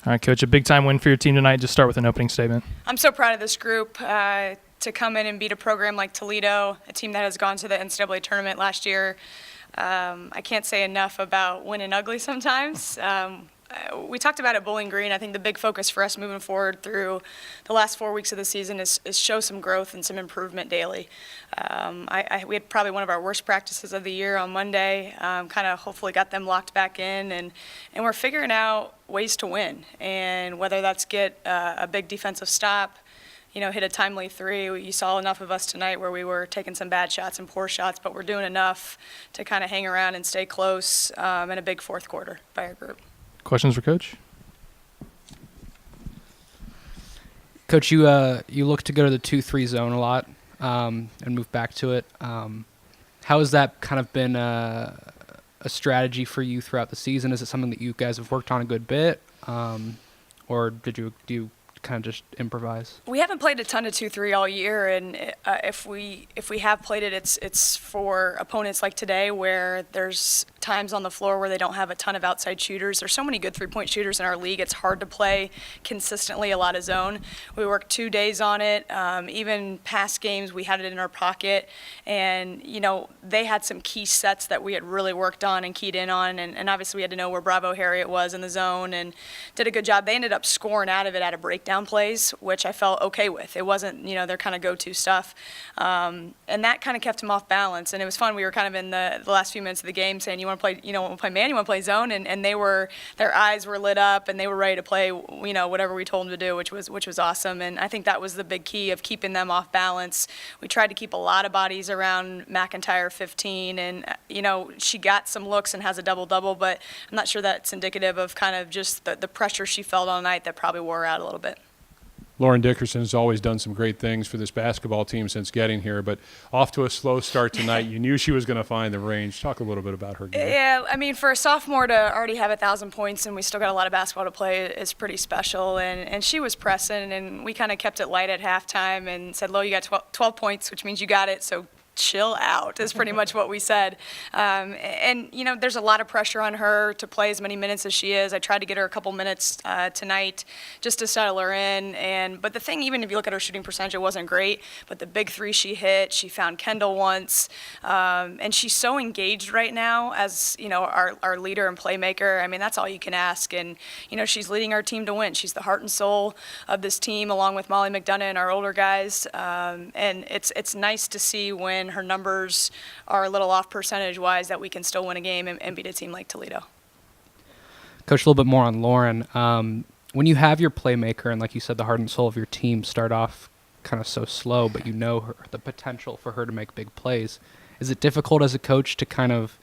All right, Coach, a big-time win for your team tonight. Just start with an opening statement. I'm so proud of this group to come in and beat a program like Toledo, a team that has gone to the NCAA tournament last year. I can't say enough about winning ugly sometimes. We talked about at Bowling Green. I think the big focus for us moving forward through the last 4 weeks of the season is show some growth and some improvement daily. We had probably one of our worst practices of the year on Monday. Kind of hopefully got them locked back in, and we're figuring out ways to win. And whether that's get a big defensive stop, hit a timely three. You saw enough of us tonight where we were taking some bad shots and poor shots, but we're doing enough to kind of hang around and stay close in a big fourth quarter by our group. Questions for Coach? Coach, you look to go to the 2-3 zone a lot and move back to it. How has that kind of been a strategy for you throughout the season? Is it something that you guys have worked on a good bit, or do you kind of just improvise? We haven't played a ton of 2-3 all year, and if we have played it, it's for opponents like today where there's times on the floor where they don't have a ton of outside shooters. There's so many good three-point shooters in our league. It's hard to play consistently a lot of zone. We worked 2 days on it. Even past games, we had it in our pocket, and they had some key sets that we had really worked on and keyed in on, and obviously we had to know where Bravo Harriet was in the zone and did a good job. They ended up scoring out of it at a breakdown plays, which I felt okay with. It wasn't, their kind of go-to stuff. And that kind of kept them off balance. And it was fun. We were kind of in the last few minutes of the game saying, you want to play, want to play man, you want to play zone? And their eyes were lit up and they were ready to play, whatever we told them to do, which was awesome. And I think that was the big key of keeping them off balance. We tried to keep a lot of bodies around McIntyre 15, and, she got some looks and has a double-double, but I'm not sure that's indicative of kind of just the pressure she felt all night that probably wore her out a little bit. Lauren Dickerson has always done some great things for this basketball team since getting here, but off to a slow start tonight. You knew she was going to find the range. Talk a little bit about her game. Yeah, for a sophomore to already have 1,000 points and we still got a lot of basketball to play is pretty special. And she was pressing, and we kind of kept it light at halftime and said, Lo, you got 12 points, which means you got it, so chill out is pretty much what we said. And there's a lot of pressure on her to play as many minutes as she is. I tried to get her a couple minutes tonight just to settle her in. But the thing, even if you look at her shooting percentage, it wasn't great. But the big three she hit, she found Kendall once. And she's so engaged right now as, our leader and playmaker. That's all you can ask. And, she's leading our team to win. She's the heart and soul of this team along with Molly McDonough and our older guys. And it's nice to see when her numbers are a little off percentage-wise that we can still win a game and beat a team like Toledo. Coach, a little bit more on Lauren. When you have your playmaker and, like you said, the heart and soul of your team start off kind of so slow, but the potential for her to make big plays, is it difficult as a coach to kind of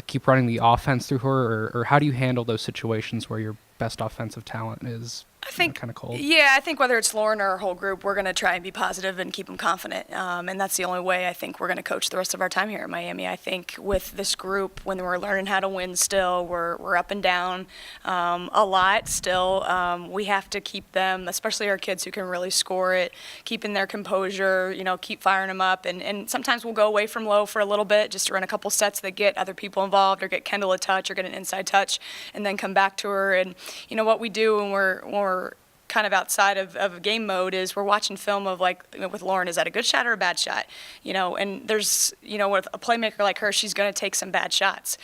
keep running the offense through her, or how do you handle those situations where your best offensive talent is kind of cold? Yeah, I think whether it's Lauren or our whole group, we're going to try and be positive and keep them confident. And that's the only way I think we're going to coach the rest of our time here at Miami. I think with this group, when we're learning how to win still, we're up and down a lot still. We have to keep them, especially our kids who can really score it, keeping their composure, keep firing them up. And sometimes we'll go away from low for a little bit just to run a couple sets that get other people involved or get Kendall a touch or get an inside touch and then come back to her. And, what we do when we're kind of outside of game mode is we're watching film of with Lauren, is that a good shot or a bad shot? And there's, with a playmaker like her, she's going to take some bad shots,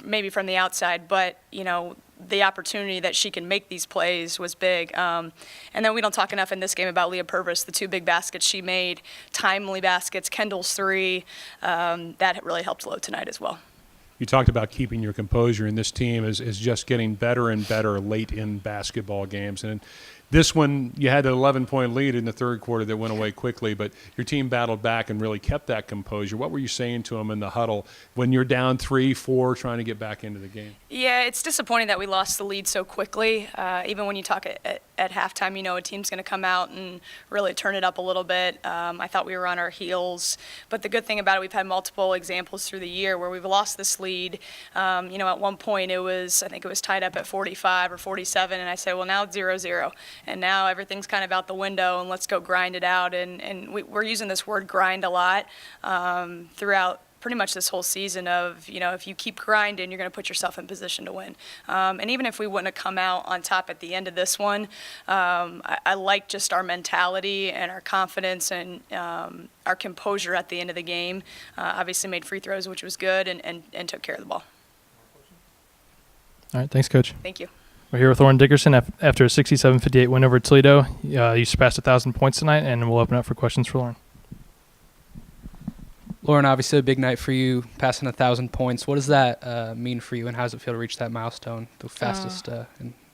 maybe from the outside, but, the opportunity that she can make these plays was big. And then we don't talk enough in this game about Leah Purvis, the 2 big baskets she made, timely baskets, Kendall's 3, that really helped Lo tonight as well. You talked about keeping your composure, and this team is just getting better and better late in basketball games. And this one, you had an 11-point lead in the third quarter that went away quickly, but your team battled back and really kept that composure. What were you saying to them in the huddle when you're down 3-4 trying to get back into the game? Yeah, it's disappointing that we lost the lead so quickly. Even when you talk at halftime, a team's going to come out and really turn it up a little bit. I thought we were on our heels. But the good thing about it, we've had multiple examples through the year where we've lost this lead. At one point I think it was tied up at 45 or 47, and I said, well, now it's 0-0. And now everything's kind of out the window, and let's go grind it out. And we're using this word grind a lot throughout pretty much this whole season of, if you keep grinding, you're going to put yourself in position to win. And even if we wouldn't have come out on top at the end of this one, I like just our mentality and our confidence and our composure at the end of the game. Obviously made free throws, which was good, and took care of the ball. All right, thanks, Coach. Thank you. We're here with Lauren Dickerson after a 67-58 win over Toledo. You surpassed 1,000 points tonight, and we'll open up for questions for Lauren. Lauren, obviously a big night for you, passing 1,000 points. What does that mean for you, and how does it feel to reach that milestone, the fastest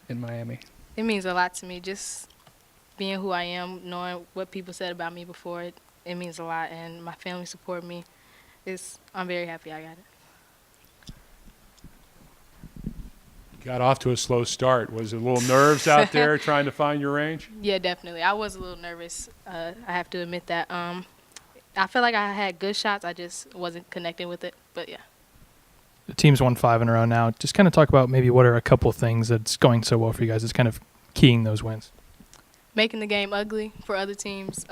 in Miami? It means a lot to me, just being who I am, knowing what people said about me before. It means a lot, and my family support me. I'm very happy I got it. Got off to a slow start. Was it a little nerves out there trying to find your range? Yeah, definitely. I was a little nervous. I have to admit that. I feel like I had good shots. I just wasn't connecting with it. But, yeah. The team's won 5 in a row now. Just kind of talk about maybe what are a couple of things that's going so well for you guys. It's kind of keying those wins. Making the game ugly for other teams,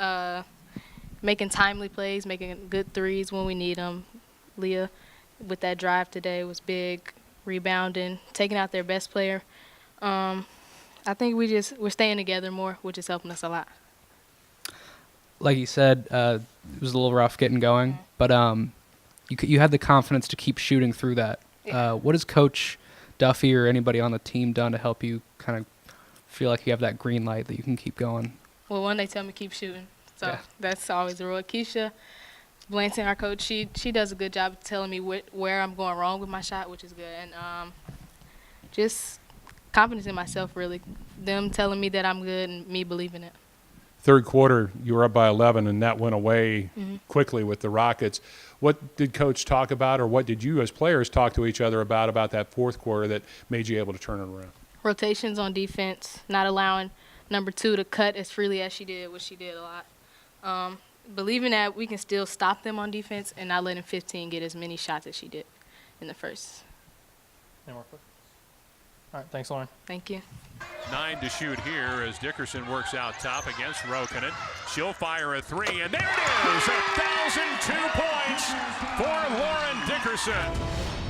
making timely plays, making good threes when we need them. Leah, with that drive today, was big. Rebounding, taking out their best player. I think we're staying together more, which is helping us a lot. Like you said, it was a little rough getting going, but you had the confidence to keep shooting through that. Yeah. What has Coach Duffy or anybody on the team done to help you kind of feel like you have that green light that you can keep going? Well, one, they tell me keep shooting, so Yeah. That's always the rule. Keisha Blanton, our coach, she does a good job of telling me where I'm going wrong with my shot, which is good. And just confidence in myself, really. Them telling me that I'm good and me believing it. Third quarter, you were up by 11, and that went away quickly with the Rockets. What did Coach talk about, or what did you as players talk to each other about that fourth quarter that made you able to turn it around? Rotations on defense, not allowing number 2 to cut as freely as she did, which she did a lot. Believing that we can still stop them on defense and not letting 15 get as many shots as she did in the first. Any more questions? All right, thanks, Lauren. Thank you. 9 to shoot here as Dickerson works out top against Rokkanen. She'll fire a 3, and there it is! 1,002 points for Lauren Dickerson.